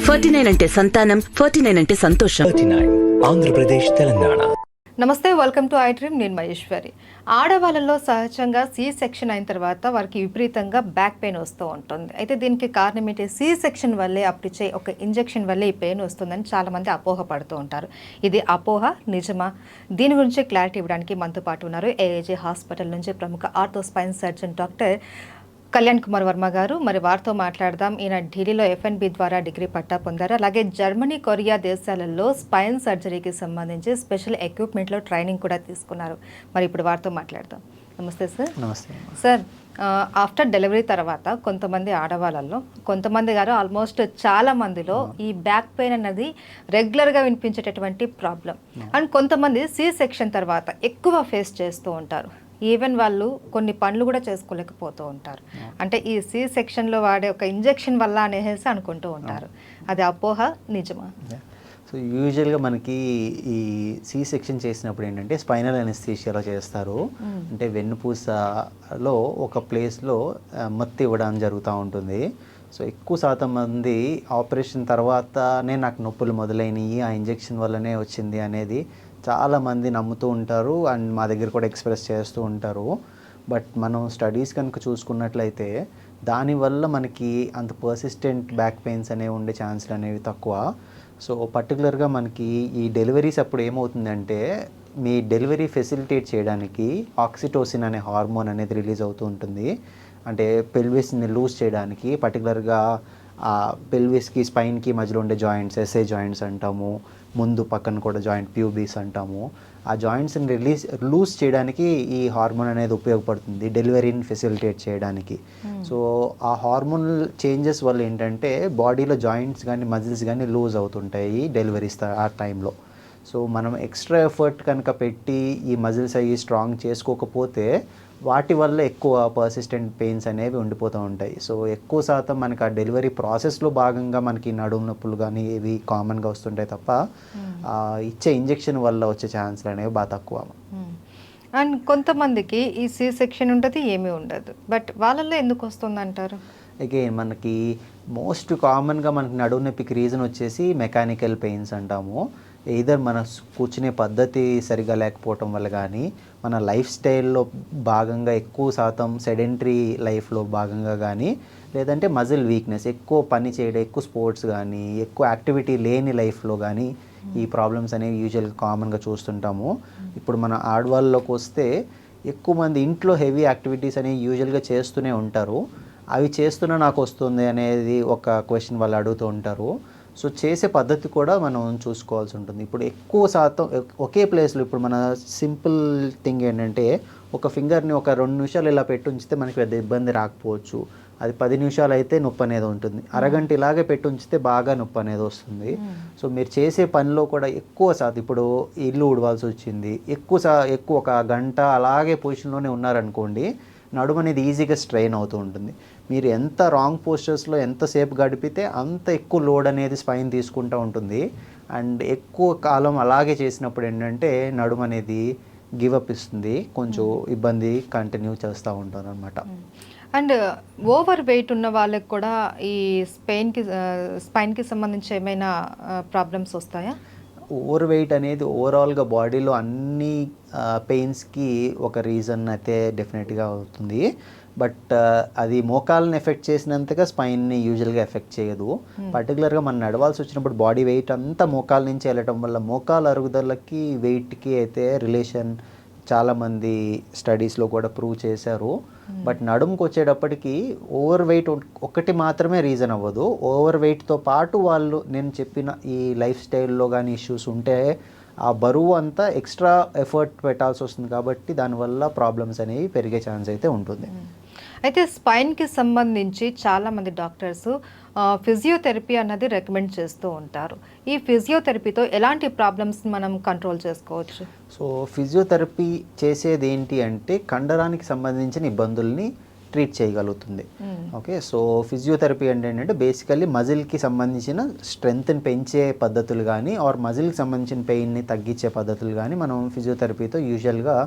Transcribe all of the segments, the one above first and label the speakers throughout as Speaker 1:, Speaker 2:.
Speaker 1: 49 అంటే సంతానం, 49 అంటే సంతోషం.
Speaker 2: 39 ఆంధ్రప్రదేశ్, తెలంగాణ.
Speaker 3: నమస్తే, వెల్కమ్ టు ఐ డ్రీమ్. నేను మహేశ్వరి. ఆడవాళ్ళలో సహజంగా సి సెక్షన్ అయిన తర్వాత వారికి విపరీతంగా బ్యాక్ పెయిన్ వస్తూ ఉంటుంది. అయితే దీనికి కారణం ఏంటి? సి సెక్షన్ వల్లే అప్పుడిచ్చే ఒక ఇంజెక్షన్ వల్లే ఈ పెయిన్ వస్తుందని చాలామంది అపోహపడుతూ ఉంటారు. ఇది అపోహ నిజమా? దీని గురించి క్లారిటీ ఇవ్వడానికి మనతో పాటు ఉన్నారు ఏఏజీ హాస్పిటల్ నుంచి ప్రముఖ ortho spine surgeon doctor Kalyan Kumar Varma గారు. మరి వారితో మాట్లాడదాం. ఈయన ఢిల్లీలో FNB ద్వారా డిగ్రీ పట్టా పొందారు. అలాగే జర్మనీ, కొరియా దేశాలలో స్పైన్ సర్జరీకి సంబంధించి స్పెషల్ ఎక్విప్మెంట్లో ట్రైనింగ్ కూడా తీసుకున్నారు. మరి ఇప్పుడు వారితో మాట్లాడదాం. నమస్తే సార్.
Speaker 4: నమస్తే
Speaker 3: సార్. ఆఫ్టర్ డెలివరీ తర్వాత కొంతమంది ఆడవాళ్ళలో, కొంతమంది గారు ఆల్మోస్ట్ చాలా మందిలో ఈ బ్యాక్ పెయిన్ అనేది రెగ్యులర్గా వినిపించేటటువంటి ప్రాబ్లం. అండ్ కొంతమంది సి సెక్షన్ తర్వాత ఎక్కువ ఫేస్ చేస్తూ ఉంటారు. ఈవెన్ వాళ్ళు కొన్ని పనులు కూడా చేసుకోలేకపోతూ ఉంటారు. అంటే ఈ సి సెక్షన్లో వాడే ఒక ఇంజెక్షన్ వల్ల అనేసి అనుకుంటూ ఉంటారు. అది అపోహ నిజమా?
Speaker 4: సో యూజువల్గా మనకి ఈ సి సెక్షన్ చేసినప్పుడు ఏంటంటే స్పైనల్ అనెస్థీషియాలో చేస్తారు. అంటే వెన్నుపూసలో ఒక ప్లేస్లో మత్తు ఇవ్వడం జరుగుతూ ఉంటుంది. సో ఎక్కువ శాతం మంది ఆపరేషన్ తర్వాతనే నాకు నొప్పులు మొదలైనవి, ఆ ఇంజెక్షన్ వల్లనే వచ్చింది అనేది చాలామంది నమ్ముతూ ఉంటారు అండ్ మా దగ్గర కూడా ఎక్స్ప్రెస్ చేస్తూ ఉంటారు. బట్ మనం స్టడీస్ కనుక చూసుకున్నట్లయితే దానివల్ల మనకి అంత పర్సిస్టెంట్ బ్యాక్ పెయిన్స్ అనేవి ఉండే ఛాన్సులు అనేవి తక్కువ. సో పర్టికులర్గా మనకి ఈ డెలివరీస్ అప్పుడు ఏమవుతుందంటే మీ డెలివరీ ఫెసిలిటేట్ చేయడానికి ఆక్సిటోసిన్ అనే హార్మోన్ అనేది రిలీజ్ అవుతూ ఉంటుంది. అంటే పెల్విస్ని లూజ్ చేయడానికి, పర్టికులర్గా ఆ పెల్విస్కి స్పైన్కి మధ్యలో ఉండే జాయింట్స్, ఎస్ఏ జాయింట్స్ అంటాము, ముందు పక్కన కూడా జాయింట్ ప్యూబీస్ అంటాము, ఆ జాయింట్స్ని లూజ్ చేయడానికి ఈ హార్మోన్ అనేది ఉపయోగపడుతుంది, డెలివరీని ఫెసిలిటేట్ చేయడానికి. సో ఆ హార్మోనల్ చేంజెస్ వల్ల ఏంటంటే బాడీలో జాయింట్స్ కానీ మజిల్స్ కానీ లూజ్ అవుతుంటాయి డెలివరీస్ ఆ టైంలో. సో మనం ఎక్స్ట్రా ఎఫర్ట్ కనుక పెట్టి ఈ మజిల్స్ అవి స్ట్రాంగ్ చేసుకోకపోతే వాటి వల్ల ఎక్కువ పర్సిస్టెంట్ పెయిన్స్ అనేవి ఉండిపోతూ ఉంటాయి. సో ఎక్కువ శాతం మనకి ఆ డెలివరీ ప్రాసెస్లో భాగంగా మనకి నడుము నొప్పులు కానీ ఇవి కామన్గా వస్తుంటాయి తప్ప ఇచ్చే ఇంజెక్షన్ వల్ల వచ్చే ఛాన్స్లు అనేవి బాగా తక్కువ.
Speaker 3: అండ్ కొంతమందికి ఈ సి సెక్షన్ ఉంటుంది, ఏమీ ఉండదు. బట్ వాళ్ళల్లో ఎందుకు వస్తుంది అంటారు?
Speaker 4: అగైన్ మనకి మోస్ట్ కామన్గా మనకి నడుము నొప్పికి రీజన్ వచ్చేసి మెకానికల్ పెయిన్స్ అంటాము. ఎయిదర్ మన కూర్చునే పద్ధతి సరిగా లేకపోవటం వల్ల కానీ, మన లైఫ్ స్టైల్లో భాగంగా ఎక్కువ శాతం సెడెంటరీ లైఫ్లో భాగంగా కానీ, లేదంటే మజిల్ వీక్నెస్, ఎక్కువ పని చేయడం, ఎక్కువ స్పోర్ట్స్ కానీ, ఎక్కువ యాక్టివిటీ లేని లైఫ్లో కానీ ఈ ప్రాబ్లమ్స్ అనేవి యూజువల్గా కామన్గా చూస్తుంటాము. ఇప్పుడు మన ఆడవాళ్ళలోకి వస్తే ఎక్కువ మంది ఇంట్లో హెవీ యాక్టివిటీస్ అనేవి యూజువల్గా చేస్తూనే ఉంటారు. అవి చేస్తున్నా నాకు వస్తుంది అనేది ఒక క్వశ్చన్ వాళ్ళు అడుగుతూ ఉంటారు. సో చేసే పద్ధతి కూడా మనం చూసుకోవాల్సి ఉంటుంది. ఇప్పుడు ఎక్కువ శాతం ఒకే ప్లేస్లో, ఇప్పుడు మన సింపుల్ థింగ్ ఏంటంటే ఒక ఫింగర్ని ఒక 2 నిమిషాలు ఇలా పెట్టి ఉంచితే మనకి పెద్ద ఇబ్బంది రాకపోవచ్చు. అది 10 నిమిషాలు అయితే నొప్పి అనేది ఉంటుంది. అరగంట ఇలాగే పెట్టి ఉంచితే బాగా నొప్పి అనేది వస్తుంది. సో మీరు చేసే పనిలో కూడా ఎక్కువ శాతం, ఇప్పుడు ఇల్లు ఉడవాల్సి వచ్చింది, ఎక్కువ ఒక గంట అలాగే పొజిషన్లోనే ఉన్నారనుకోండి, నడుము అనేది ఈజీగా స్ట్రెయిన్ అవుతూ ఉంటుంది. మీరు ఎంత రాంగ్ పోస్చర్స్లో ఎంతసేపు గడిపితే అంత ఎక్కువ లోడ్ అనేది స్పైన్ తీసుకుంటూ ఉంటుంది. అండ్ ఎక్కువ కాలం అలాగే చేసినప్పుడు ఏంటంటే నడుము అనేది గివప్ ఇస్తుంది, కొంచెం ఇబ్బంది కంటిన్యూ చేస్తూ ఉంటారు అనమాట.
Speaker 3: అండ్ ఓవర్ వెయిట్ ఉన్న వాళ్ళకి కూడా ఈ స్పైన్కి సంబంధించి ఏమైనా ప్రాబ్లమ్స్ వస్తాయా?
Speaker 4: ఓవర్ వెయిట్ అనేది ఓవరాల్గా బాడీలో అన్ని పెయిన్స్కి ఒక రీజన్ అయితే డెఫినెట్గా అవుతుంది. బట్ అది మోకాలను ఎఫెక్ట్ చేసినంతగా స్పైన్ని యూజువల్గా ఎఫెక్ట్ చేయదు. పర్టికులర్గా మనం నడవాల్సి వచ్చినప్పుడు బాడీ వెయిట్ అంతా మోకాల నుంచి వెళ్ళటం వల్ల మోకాల అరుగుదలకి వెయిట్కి అయితే రిలేషన్ చాలామంది స్టడీస్లో కూడా ప్రూవ్ చేశారు. బట్ నడుముకు వచ్చేటప్పటికి ఓవర్ వెయిట్ ఒకటి మాత్రమే రీజన్ అవ్వదు. ఓవర్ వెయిట్తో పాటు వాళ్ళు నేను చెప్పిన ఈ లైఫ్ స్టైల్లో కానీ ఇష్యూస్ ఉంటే ఆ బరువు అంతా ఎక్స్ట్రా ఎఫర్ట్ పెట్టాల్సి వస్తుంది. కాబట్టి దానివల్ల ప్రాబ్లమ్స్ అనేవి పెరిగే ఛాన్స్ అయితే ఉంటుంది.
Speaker 3: అయితే స్పైన్కి సంబంధించి చాలామంది డాక్టర్స్ ఫిజియోథెరపీ అన్నది రికమెండ్ చేస్తూ ఉంటారు. ఈ ఫిజియోథెరపీతో ఎలాంటి ప్రాబ్లమ్స్ మనం కంట్రోల్ చేసుకోవచ్చు?
Speaker 4: సో ఫిజియోథెరపీ చేసేది ఏంటి అంటే కండరానికి సంబంధించిన ఇబ్బందుల్ని ట్రీట్ చేయగలుగుతుంది. ఓకే, సో ఫిజియోథెరపీ అంటే ఏంటంటే బేసికల్లీ మజిల్కి సంబంధించిన స్ట్రెంగ్త్ని పెంచే పద్ధతులు కానీ ఆర్ మజిల్కి సంబంధించిన పెయిన్ని తగ్గించే పద్ధతులు కానీ మనం ఫిజియోథెరపీతో యూజువల్గా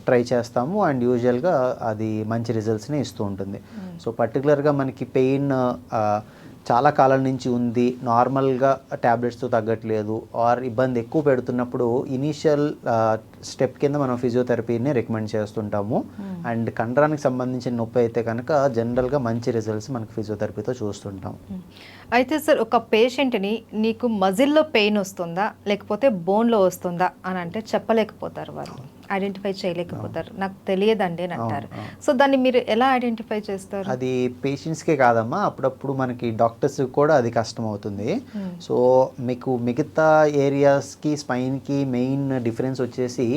Speaker 4: ట్రై చేస్తాము. అండ్ యూజువల్గా అది మంచి రిజల్ట్స్ని ఇస్తూ ఉంటుంది. సో పర్టికులర్గా మనకి పెయిన్ చాలా కాలం నుంచి ఉంది, నార్మల్గా ట్యాబ్లెట్స్తో తగ్గట్లేదు, ఆర్ ఇబ్బంది ఎక్కువ పెడుతున్నప్పుడు ఇనీషియల్ స్టెప్ కింద మనం ఫిజియోథెరపీని రికమెండ్ చేస్తుంటాము. అండ్ కండరానికి సంబంధించిన నొప్పి అయితే కనుక జనరల్గా మంచి రిజల్ట్స్ మనకి ఫిజియోథెరపీతో చూస్తుంటాం.
Speaker 3: అయితే సార్, ఒక పేషెంట్ని నీకు మజిల్లో పెయిన్ వస్తుందా లేకపోతే బోన్లో వస్తుందా అని అంటే చెప్పలేకపోతారు, వాళ్ళు ఐడెంటిఫై చేయలేకపోతారు. నాకు తెలియదండి అని అంటారు. సో దాన్ని మీరు ఎలా ఐడెంటిఫై చేస్తారు?
Speaker 4: అది పేషెంట్స్కే కాదమ్మా, అప్పుడప్పుడు మనకి డాక్టర్స్ కూడా అది కష్టం అవుతుంది. సో మీకు మిగతా ఏరియాస్కి స్పైన్కి మెయిన్ డిఫరెన్స్ వచ్చేసి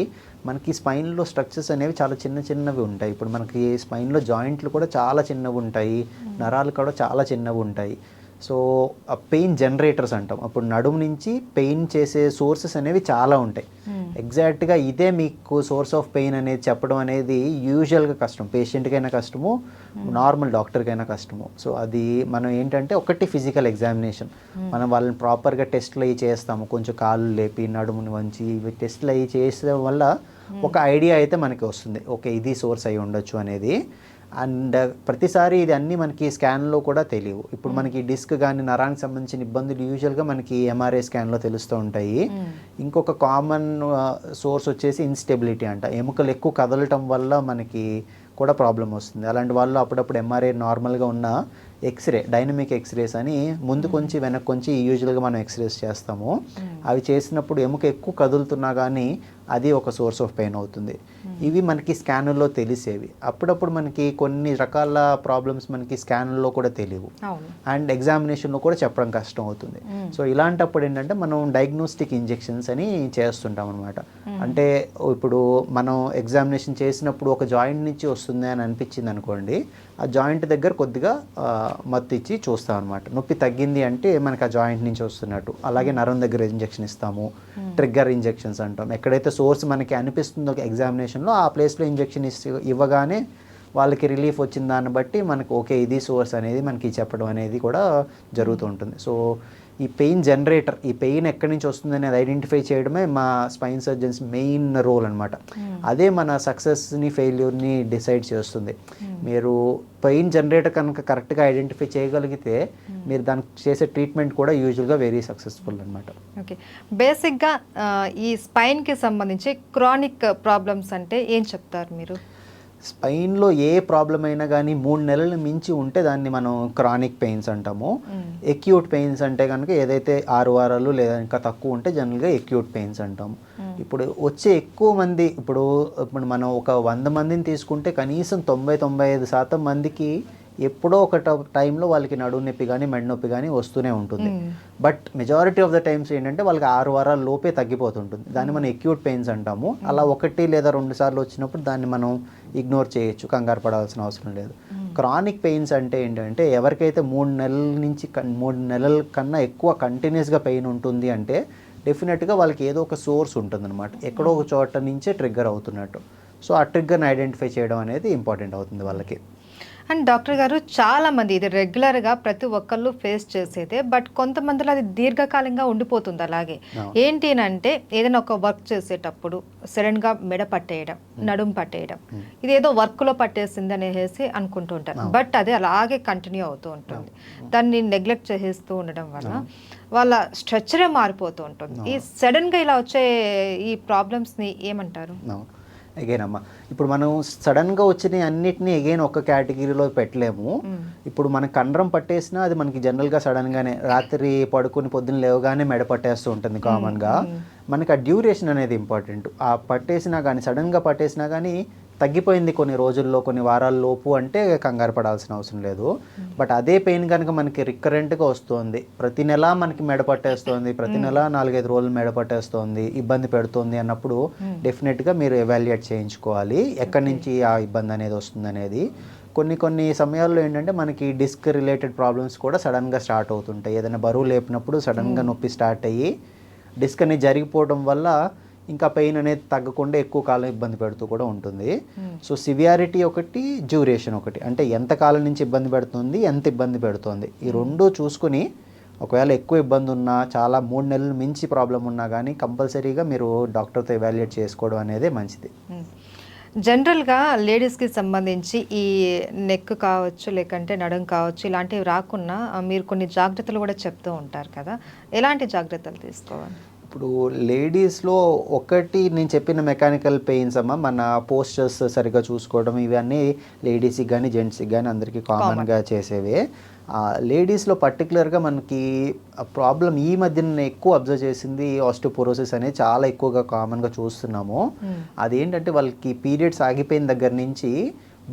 Speaker 4: మనకి స్పైన్లో స్ట్రక్చర్స్ అనేవి చాలా చిన్న చిన్నవి ఉంటాయి. ఇప్పుడు మనకి స్పైన్లో జాయింట్లు కూడా చాలా చిన్నవి ఉంటాయి, నరాలు కూడా చాలా చిన్నవి ఉంటాయి. సో పెయిన్ జనరేటర్స్ అంటాం. అప్పుడు నడుము నుంచి పెయిన్ చేసే సోర్సెస్ అనేవి చాలా ఉంటాయి. ఎగ్జాక్ట్గా ఇదే మీకు సోర్స్ ఆఫ్ పెయిన్ అనేది చెప్పడం అనేది యూజువల్గా కష్టం, పేషెంట్కైనా కష్టము, నార్మల్ డాక్టర్కైనా కష్టము. సో అది మనం ఏంటంటే ఒకటి ఫిజికల్ ఎగ్జామినేషన్, మనం వాళ్ళని ప్రాపర్గా టెస్ట్లు అవి చేస్తాము, కొంచెం కాళ్ళు లేపి నడుముని వంచి ఇవి టెస్ట్లు అవి చేసే వల్ల ఒక ఐడియా అయితే మనకి వస్తుంది, ఓకే ఇది సోర్స్ అయి ఉండొచ్చు అనేది. అండ్ ప్రతిసారి ఇది అన్నీ మనకి స్కాన్లో కూడా తెలియవు. ఇప్పుడు మనకి డిస్క్ కానీ నరానికి సంబంధించిన ఇబ్బందులు యూజువల్గా మనకి ఎంఆర్ఐ స్కాన్లో తెలుస్తూ ఉంటాయి. ఇంకొక కామన్ సోర్స్ వచ్చేసి ఇన్స్టెబిలిటీ అంట, ఎముకలు ఎక్కువ కదలటం వల్ల మనకి కూడా ప్రాబ్లం వస్తుంది. అలాంటి వాళ్ళు అప్పుడప్పుడు ఎంఆర్ఐ నార్మల్గా ఉన్న ఎక్స్రే, డైనమిక్ ఎక్స్రేస్ అని ముందు కొంచెం వెనక్కి కొంచెం యూజువల్గా మనం ఎక్స్రేస్ చేస్తాము. అవి చేసినప్పుడు ఎముక ఎక్కువ కదులుతున్నా కానీ అది ఒక సోర్స్ ఆఫ్ పెయిన్ అవుతుంది. ఇవి మనకి స్కానుల్లో తెలిసేవి. అప్పుడప్పుడు మనకి కొన్ని రకాల ప్రాబ్లమ్స్ మనకి స్కానుల్లో కూడా తెలియవు, అండ్ ఎగ్జామినేషన్లో కూడా చెప్పడం కష్టం అవుతుంది. సో ఇలాంటప్పుడు ఏంటంటే మనం డయాగ్నోస్టిక్ ఇంజెక్షన్స్ అని చేస్తుంటాం అనమాట. అంటే ఇప్పుడు మనం ఎగ్జామినేషన్ చేసినప్పుడు ఒక జాయింట్ నుంచి వస్తుంది అని అనిపించింది అనుకోండి, ఆ జాయింట్ దగ్గర కొద్దిగా మత్తు ఇచ్చి చూస్తాం అనమాట. నొప్పి తగ్గింది అంటే మనకి ఆ జాయింట్ నుంచి వస్తున్నట్టు. అలాగే నరం దగ్గర ఇంజెక్షన్ ఇస్తాము, ట్రిగ్గర్ ఇంజెక్షన్స్ అంటాం. ఎక్కడైతే సోర్స్ మనకి అనిపిస్తుందో ఎగ్జామినేషన్లో ఆ ప్లేస్లో ఇంజెక్షన్ ఇవ్వగానే వాళ్ళకి రిలీఫ్ వచ్చిన దాన్ని బట్టి మనకు ఓకే ఇది సోర్స్ అనేది మనకి చెప్పడం అనేది కూడా జరుగుతూ ఉంటుంది. సో ఈ పెయిన్ జనరేటర్, ఈ పెయిన్ ఎక్కడి నుంచి వస్తుంది అనేది ఐడెంటిఫై చేయడమే మా స్పైన్ సర్జన్స్ మెయిన్ రోల్ అనమాట. అదే మన సక్సెస్ని ఫెయిల్యూర్ని డిసైడ్ చేస్తుంది. మీరు పెయిన్ జనరేటర్ కనుక కరెక్ట్గా ఐడెంటిఫై చేయగలిగితే మీరు దానికి చేసే ట్రీట్మెంట్ కూడా యూజువల్గా వెరీ సక్సెస్ఫుల్ అనమాట.
Speaker 3: ఓకే, బేసిక్గా ఈ స్పైన్కి సంబంధించి క్రానిక్ ప్రాబ్లమ్స్ అంటే ఏం చెప్తారు మీరు?
Speaker 4: స్పైన్లో ఏ ప్రాబ్లం అయినా కానీ 3 నెలలు మించి ఉంటే దాన్ని మనం క్రానిక్ పెయిన్స్ అంటాము. ఎక్యూట్ పెయిన్స్ అంటే కనుక ఏదైతే 6 వారాలు లేదా ఇంకా తక్కువ ఉంటే జనరల్గా ఎక్యూట్ పెయిన్స్ అంటాము. ఇప్పుడు వచ్చే ఎక్కువ మంది, ఇప్పుడు మనం ఒక 100 మందిని తీసుకుంటే కనీసం 90-95% మందికి ఎప్పుడో ఒక టైంలో వాళ్ళకి నడుము నొప్పి కానీ మెడ నొప్పి కానీ వస్తూనే ఉంటుంది. But majority of the times ఏంటంటే వాళ్ళకి 6 వారాల లోపే తగ్గిపోతుంటుంది. దాన్ని మనం ఎక్యూట్ పెయిన్స్ అంటాము. అలా 1 లేదా 2 సార్లు వచ్చినప్పుడు దాన్ని మనం ఇగ్నోర్ చేయొచ్చు, కంగారు పడాల్సిన అవసరం లేదు. క్రానిక్ పెయిన్స్ అంటే ఏంటంటే ఎవరికైతే 3 నెలల కన్నా ఎక్కువ కంటిన్యూస్గా పెయిన్ ఉంటుంది అంటే డెఫినెట్గా వాళ్ళకి ఏదో ఒక సోర్స్ ఉంటుందన్నమాట, ఎక్కడో ఒక చోట నుంచే ట్రిగ్గర్ అవుతున్నట్టు. సో ఆ ట్రిగ్గర్ని ఐడెంటిఫై చేయడం అనేది ఇంపార్టెంట్ అవుతుంది వాళ్ళకి.
Speaker 3: అండ్ డాక్టర్ గారు, చాలామంది ఇది రెగ్యులర్గా ప్రతి ఒక్కళ్ళు ఫేస్ చేసేదే, బట్ కొంతమందిలో అది దీర్ఘకాలంగా ఉండిపోతుంది అలాగే. ఏంటి అంటే ఏదైనా ఒక వర్క్ చేసేటప్పుడు సడన్గా మెడ పట్టేయడం, నడుము పట్టేయడం, ఇది ఏదో వర్క్లో పట్టేసింది అనేసి అనుకుంటూ ఉంటారు. బట్ అది అలాగే కంటిన్యూ అవుతూ ఉంటుంది. దాన్ని నెగ్లెక్ట్ చేసేస్తూ ఉండడం వల్ల వాళ్ళ స్ట్రక్చరే మారిపోతూ ఉంటుంది. ఈ సడన్గా ఇలా వచ్చే ఈ ప్రాబ్లమ్స్ని ఏమంటారు?
Speaker 4: అగైన్ అమ్మ, ఇప్పుడు మనం సడన్గా వచ్చిన అన్నిటినీ అగైన్ ఒక కేటగిరీలో పెట్టలేము. ఇప్పుడు మనకి కండరం పట్టేసినా అది మనకి జనరల్గా సడన్గానే రాత్రి పడుకుని పొద్దున్న లేవగానే మెడ పట్టేస్తూ ఉంటుంది కామన్గా. మనకి ఆ డ్యూరేషన్ అనేది ఇంపార్టెంట్. ఆ పట్టేసినా కానీ సడన్గా పట్టేసినా కానీ తగ్గిపోయింది కొన్ని రోజుల్లో, కొన్ని వారాల లోపు అంటే కంగారు పడాల్సిన అవసరం లేదు. బట్ అదే పెయిన్ కనుక మనకి రికరెంట్గా వస్తుంది, ప్రతి నెల మనకి మెడ పట్టేస్తుంది, ప్రతి నెల 4-5 రోజులు మెడ పట్టేస్తుంది, ఇబ్బంది పెడుతుంది అన్నప్పుడు డెఫినెట్గా మీరు ఎవాల్యుయేట్ చేయించుకోవాలి ఎక్కడి నుంచి ఆ ఇబ్బంది అనేది వస్తుంది అనేది. కొన్ని సమయాల్లో ఏంటంటే మనకి డిస్క్ రిలేటెడ్ ప్రాబ్లమ్స్ కూడా సడన్గా స్టార్ట్ అవుతుంటాయి. ఏదైనా బరువు లేపినప్పుడు సడన్గా నొప్పి స్టార్ట్ అయ్యి డిస్క్ అనేది జరిగిపోవడం వల్ల ఇంకా పెయిన్ అనేది తగ్గకుండా ఎక్కువ కాలం ఇబ్బంది పెడుతూ కూడా ఉంటుంది. సో సివియారిటీ ఒకటి, డ్యూరేషన్ ఒకటి, అంటే ఎంత కాలం నుంచి ఇబ్బంది పెడుతుంది, ఎంత ఇబ్బంది పెడుతుంది, ఈ రెండూ చూసుకుని ఒకవేళ ఎక్కువ ఇబ్బంది ఉన్నా, చాలా 3 నెలలు మించి ప్రాబ్లం ఉన్నా కానీ కంపల్సరీగా మీరు డాక్టర్తో ఎవాల్యుయేట్ చేసుకోవడం అనేది మంచిది.
Speaker 3: జనరల్గా లేడీస్కి సంబంధించి ఈ నెక్ కావచ్చు లేకంటే నడుం కావచ్చు ఇలాంటివి రాకుండా మీరు కొన్ని జాగ్రత్తలు కూడా చెప్తూ ఉంటారు కదా, ఎలాంటి జాగ్రత్తలు తీసుకోవాలి?
Speaker 4: ఇప్పుడు లేడీస్లో ఒకటి నేను చెప్పిన మెకానికల్ పెయిన్స్ అమ్మ, మన పోస్చర్స్ సరిగ్గా చూసుకోవడం, ఇవన్నీ లేడీస్కి కానీ జెంట్స్కి కానీ అందరికీ కామన్గా చేసేవే. లేడీస్లో పర్టికులర్గా మనకి ప్రాబ్లం ఈ మధ్య నేను ఎక్కువ అబ్జర్వ్ చేసింది ఆస్టియోపోరోసిస్ అనేది చాలా ఎక్కువగా కామన్గా చూస్తున్నాము. అదేంటంటే వాళ్ళకి పీరియడ్స్ ఆగిపోయిన దగ్గర నుంచి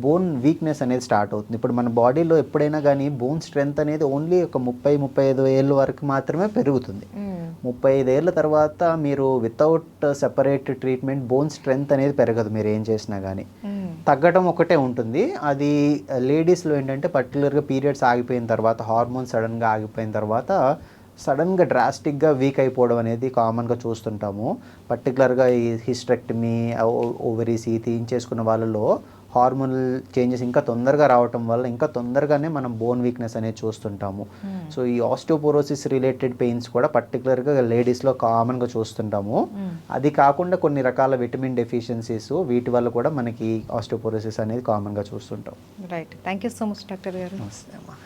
Speaker 4: బోన్ వీక్నెస్ అనేది స్టార్ట్ అవుతుంది. ఇప్పుడు మన బాడీలో ఎప్పుడైనా కానీ బోన్ స్ట్రెంగ్త్ అనేది ఓన్లీ ఒక 30-35 ఏళ్ళ వరకు మాత్రమే పెరుగుతుంది. 35 ఏళ్ళ తర్వాత మీరు without separate treatment bone strength అనేది పెరగదు. మీరు ఏం చేసినా కానీ తగ్గడం ఒకటే ఉంటుంది. అది లేడీస్లో ఏంటంటే పర్టికులర్గా పీరియడ్స్ ఆగిపోయిన తర్వాత, హార్మోన్స్ సడన్గా ఆగిపోయిన తర్వాత సడన్గా డ్రాస్టిక్గా వీక్ అయిపోవడం అనేది కామన్గా చూస్తుంటాము. పర్టికులర్గా ఈ హిస్టెక్టమీ, ఓవరీస్ తీయించేసుకున్న వాళ్ళలో హార్మోనల్ చేంజెస్ ఇంకా తొందరగా రావటం వల్ల ఇంకా తొందరగానే మనం బోన్ వీక్నెస్ అనేది చూస్తుంటాము. సో ఈ ఆస్టియోపోరోసిస్ రిలేటెడ్ పెయిన్స్ కూడా పర్టికులర్గా లేడీస్లో కామన్గా చూస్తుంటాము. అది కాకుండా కొన్ని రకాల విటమిన్ డెఫిషియన్సీస్, వీటి వల్ల కూడా మనకి ఆస్టియోపోరోసిస్ అనేది కామన్గా చూస్తుంటాం.
Speaker 3: Right, thank you so much doctor గారు.
Speaker 4: నమస్తే అమ్మా.